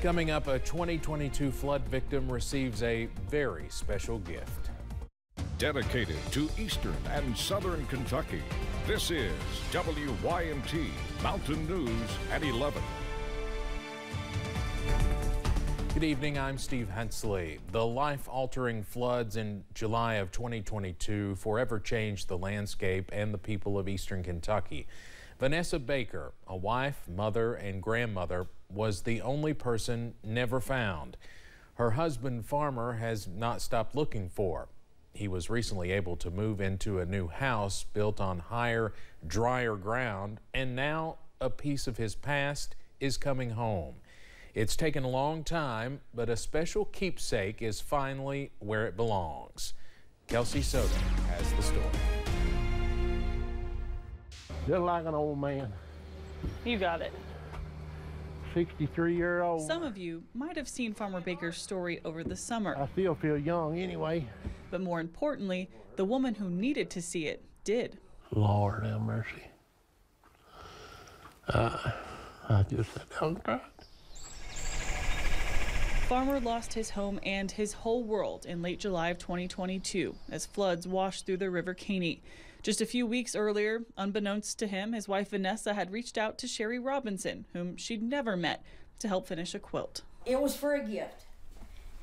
Coming up, a 2022 flood victim receives a very special gift. Dedicated to Eastern and Southern Kentucky, this is WYMT Mountain News at 11. Good evening, I'm Steve Hensley. The life-altering floods in July of 2022 forever changed the landscape and the people of Eastern Kentucky. Vanessa Baker, a wife, mother, and grandmother, was the only person never found. Her husband, Farmer, has not stopped looking for her. He was recently able to move into a new house built on higher, drier ground, and now a piece of his past is coming home. It's taken a long time, but a special keepsake is finally where it belongs. Kelsey Soto has the story. Just like an old man. You got it. 63-year-old. Some of you might have seen Farmer Baker's story over the summer. I still feel young anyway. But more importantly, the woman who needed to see it did. Lord have mercy. I just sat down and cried. Farmer lost his home and his whole world in late July of 2022 as floods washed through the River Caney. Just a few weeks earlier, unbeknownst to him, his wife Vanessa had reached out to Sherry Robinson, whom she'd never met, to help finish a quilt. It was for a gift,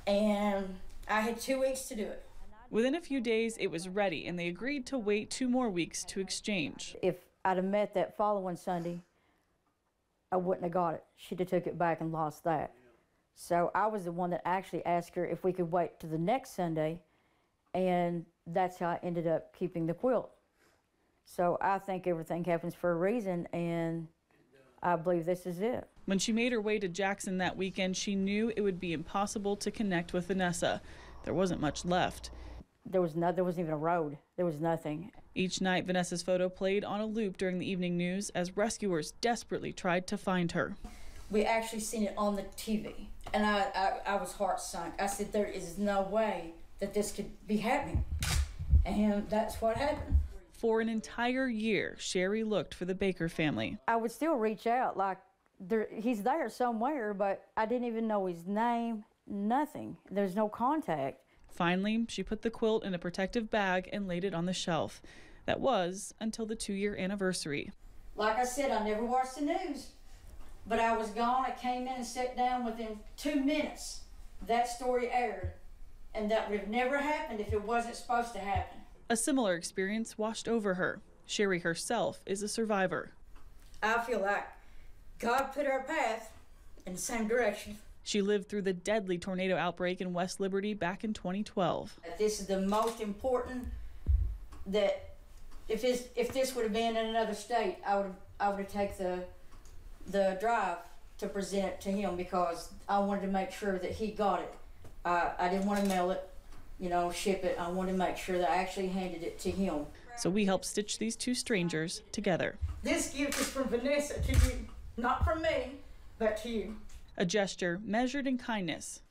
and I had 2 weeks to do it. Within a few days, it was ready, and they agreed to wait 2 more weeks to exchange. If I'd have met that following Sunday, I wouldn't have got it. She'd have took it back and lost that. So I was the one that actually asked her if we could wait to the next Sunday, and that's how I ended up keeping the quilt. So I think everything happens for a reason, and I believe this is it. When she made her way to Jackson that weekend, she knew it would be impossible to connect with Vanessa. There wasn't much left. There wasn't even a road. There was nothing. Each night, Vanessa's photo played on a loop during the evening news as rescuers desperately tried to find her. We actually seen it on the TV, and I was heart sunk. I said, there is no way that this could be happening, and that's what happened. For an entire year, Sherry looked for the Baker family. I would still reach out, like he's there somewhere, but I didn't even know his name, nothing. There's no contact. Finally, she put the quilt in a protective bag and laid it on the shelf. That was until the 2-year anniversary. Like I said, I never watched the news, but I was gone. I came in and sat down. Within 2 minutes, that story aired, and that would have never happened if it wasn't supposed to happen. A similar experience washed over her. Sherry herself is a survivor. I feel like God put our path in the same direction. She lived through the deadly tornado outbreak in West Liberty back in 2012. This is the most important, that if this would have been in another state, I would have taken the drive to present it to him, because I wanted to make sure that he got it. I didn't want to mail it, ship it. I wanted to make sure that I actually handed it to him. So we helped stitch these 2 strangers together. This gift is from Vanessa to you, not from me, but to you. A gesture measured in kindness.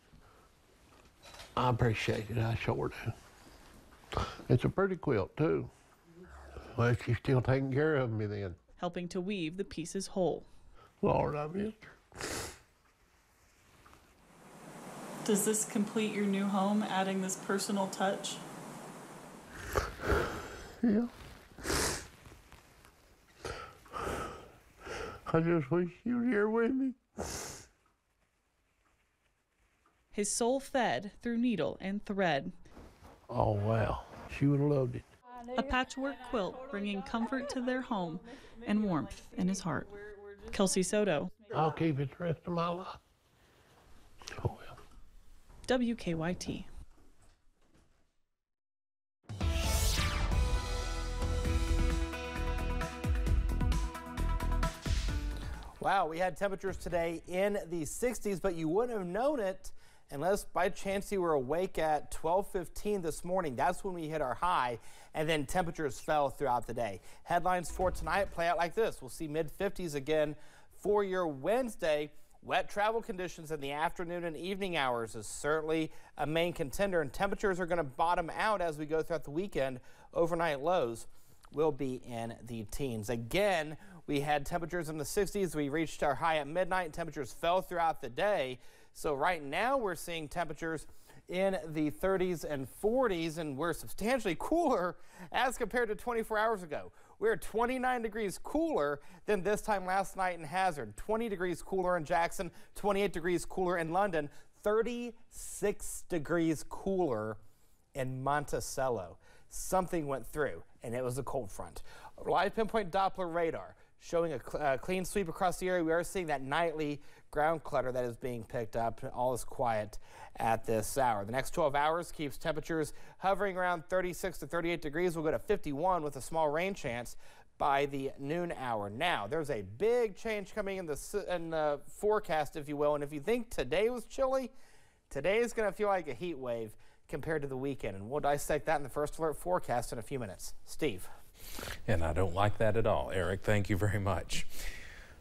I appreciate it, I sure do. It's a pretty quilt, too. Well, she's still taking care of me then. Helping to weave the pieces whole. Lord, I missed her. Does this complete your new home, adding this personal touch? Yeah. I just wish you were here with me. His soul fed through needle and thread. Oh, wow. She would have loved it. A patchwork quilt bringing comfort to their home and warmth in his heart. Kelsey Soto. I'll keep it the rest of my life. Oh, well. WKYT. Wow, we had temperatures today in the 60s, but you wouldn't have known it unless by chance you were awake at 12:15 this morning. That's when we hit our high, and then temperatures fell throughout the day. Headlines for tonight play out like this. We'll see mid-50s again for your Wednesday. Wet travel conditions in the afternoon and evening hours is certainly a main contender, and temperatures are going to bottom out as we go throughout the weekend. Overnight lows will be in the teens. Again, We had temperatures in the 60s. We reached our high at midnight. Temperatures fell throughout the day. So right now we're seeing temperatures in the 30s and 40s, and we're substantially cooler as compared to 24 hours ago. We're 29 degrees cooler than this time last night in Hazard, 20 degrees cooler in Jackson, 28 degrees cooler in London, 36 degrees cooler in Monticello. Something went through, and it was a cold front. Live pinpoint Doppler radar showing a clean sweep across the area. We are seeing that nightly ground clutter that is being picked up. All is quiet at this hour. The next 12 hours keeps temperatures hovering around 36 to 38 degrees. We'll go to 51 with a small rain chance by the noon hour. Now, there's a big change coming in the forecast, if you will. And if you think today was chilly, today is going to feel like a heat wave compared to the weekend. And we'll dissect that in the First Alert forecast in a few minutes. Steve. And I don't like that at all. Eric, thank you very much.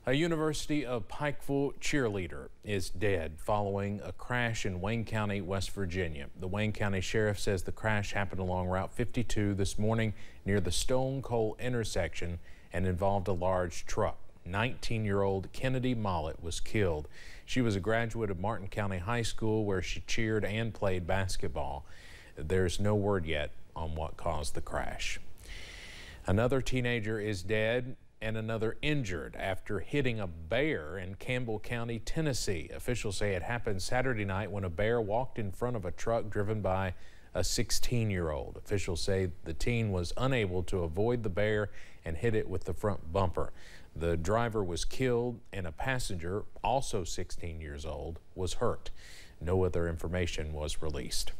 A University of Pikeville cheerleader is dead following a crash in Wayne County, West Virginia. The Wayne County Sheriff says the crash happened along Route 52 this morning near the Stone Coal intersection and involved a large truck. 19-year-old Kennedy Mollett was killed. She was a graduate of Martin County High School where she cheered and played basketball. There's no word yet on what caused the crash. Another teenager is dead and another injured after hitting a bear in Campbell County, Tennessee. Officials say it happened Saturday night when a bear walked in front of a truck driven by a 16-year-old. Officials say the teen was unable to avoid the bear and hit it with the front bumper. The driver was killed and a passenger, also 16 years old, was hurt. No other information was released.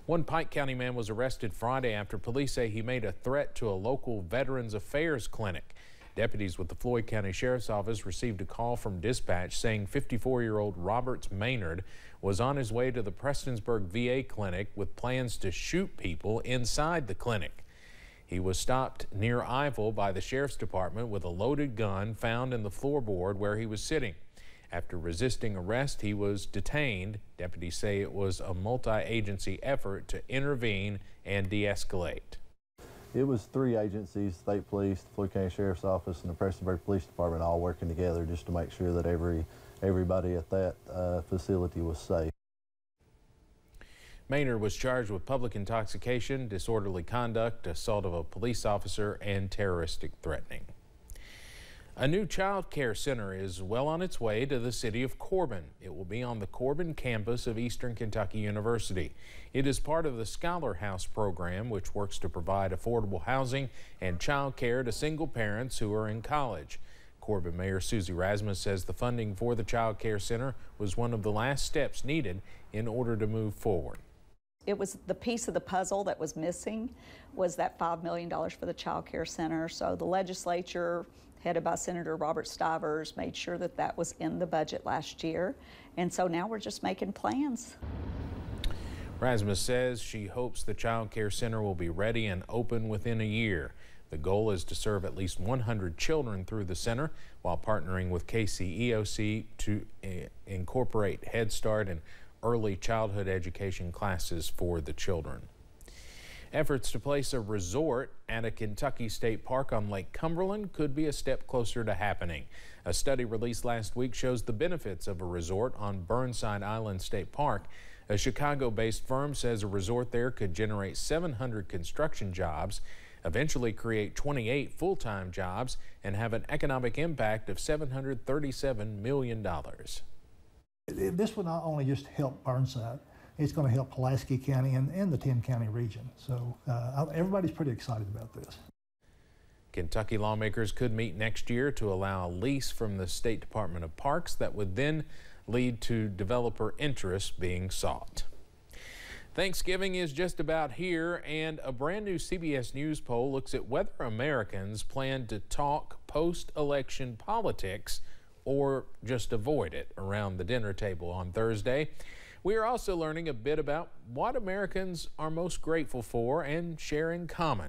One Pike County man was arrested Friday after police say he made a threat to a local Veterans Affairs clinic. Deputies with the Floyd County Sheriff's Office received a call from dispatch saying 54-year-old Roberts Maynard was on his way to the Prestonsburg VA clinic with plans to shoot people inside the clinic. He was stopped near Ivell by the Sheriff's Department with a loaded gun found in the floorboard where he was sitting. After resisting arrest, he was detained. Deputies say it was a multi-agency effort to intervene and de-escalate. It was 3 agencies, State Police, the Floyd County Sheriff's Office, and the Prestonsburg Police Department all working together just to make sure that everybody at that facility was safe. Maynard was charged with public intoxication, disorderly conduct, assault of a police officer, and terroristic threatening. A new child care center is well on its way to the city of Corbin. It will be on the Corbin campus of Eastern Kentucky University. It is part of the Scholar House program, which works to provide affordable housing and child care to single parents who are in college. Corbin Mayor Susie Rasmus says the funding for the child care center was one of the last steps needed in order to move forward. It was the piece of the puzzle that was missing was that $5 million for the child care center. So the legislature, headed by Senator Robert Stivers, made sure that that was in the budget last year. And so now we're just making plans. Rasmus says she hopes the child care center will be ready and open within a year. The goal is to serve at least 100 children through the center while partnering with KCEOC to incorporate Head Start and early childhood education classes for the children. Efforts to place a resort at a Kentucky state park on Lake Cumberland could be a step closer to happening. A study released last week shows the benefits of a resort on Burnside Island State Park. A Chicago-based firm says a resort there could generate 700 construction jobs, eventually create 28 full-time jobs, and have an economic impact of $737 million. This will not only just help Burnside, it's going to help Pulaski County and the 10-county region. So everybody's pretty excited about this. Kentucky lawmakers could meet next year to allow a lease from the State Department of Parks that would then lead to developer interest being sought. Thanksgiving is just about here, and a brand new CBS News poll looks at whether Americans plan to talk post-election politics or just avoid it around the dinner table on Thursday. We are also learning a bit about what Americans are most grateful for and share in common.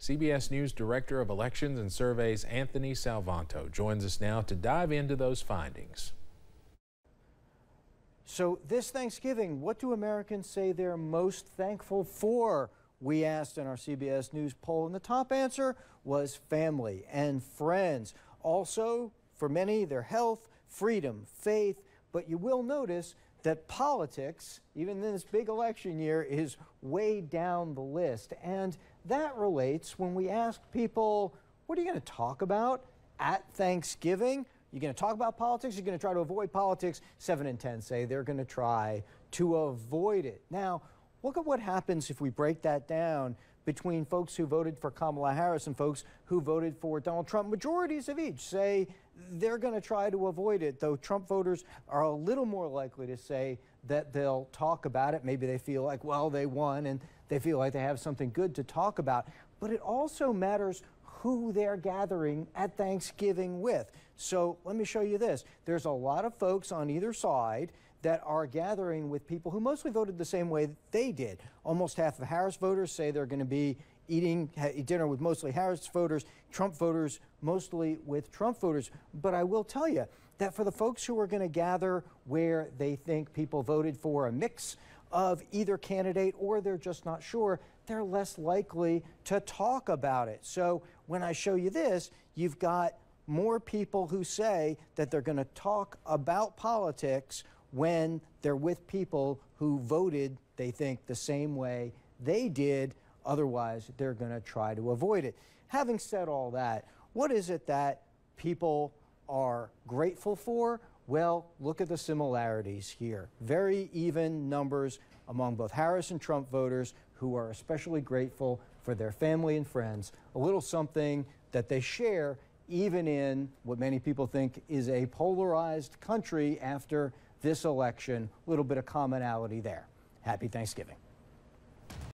CBS News Director of Elections and Surveys Anthony Salvanto joins us now to dive into those findings. So this Thanksgiving, what do Americans say they're most thankful for? We asked in our CBS News poll, and the top answer was family and friends. Also, for many, their health, freedom, faith. But you will notice that politics, even in this big election year, is way down the list. And that relates when we ask people, what are you going to talk about at Thanksgiving? You're going to talk about politics? You're going to try to avoid politics? 7 in 10 say they're going to try to avoid it. Now, look at what happens if we break that down between folks who voted for Kamala Harris and folks who voted for Donald Trump. Majorities of each say they're going to try to avoid it, though Trump voters are a little more likely to say that they'll talk about it. Maybe they feel like, well, they won and they feel like they have something good to talk about. But it also matters who they're gathering at Thanksgiving with. So let me show you this. There's a lot of folks on either side that are gathering with people who mostly voted the same way they did. Almost half of Harris voters say they're going to be eating dinner with mostly Harris voters, Trump voters mostly with Trump voters. But I will tell you that for the folks who are going to gather where they think people voted for a mix of either candidate or they're just not sure, they're less likely to talk about it. So when I show you this, you've got more people who say that they're going to talk about politics when they're with people who voted, they think, the same way they did. Otherwise, they're going to try to avoid it. Having said all that, what is it that people are grateful for? Well, look at the similarities here. Very even numbers among both Harris and Trump voters who are especially grateful for their family and friends, a little something that they share even in what many people think is a polarized country after this election. A little bit of commonality there. Happy Thanksgiving.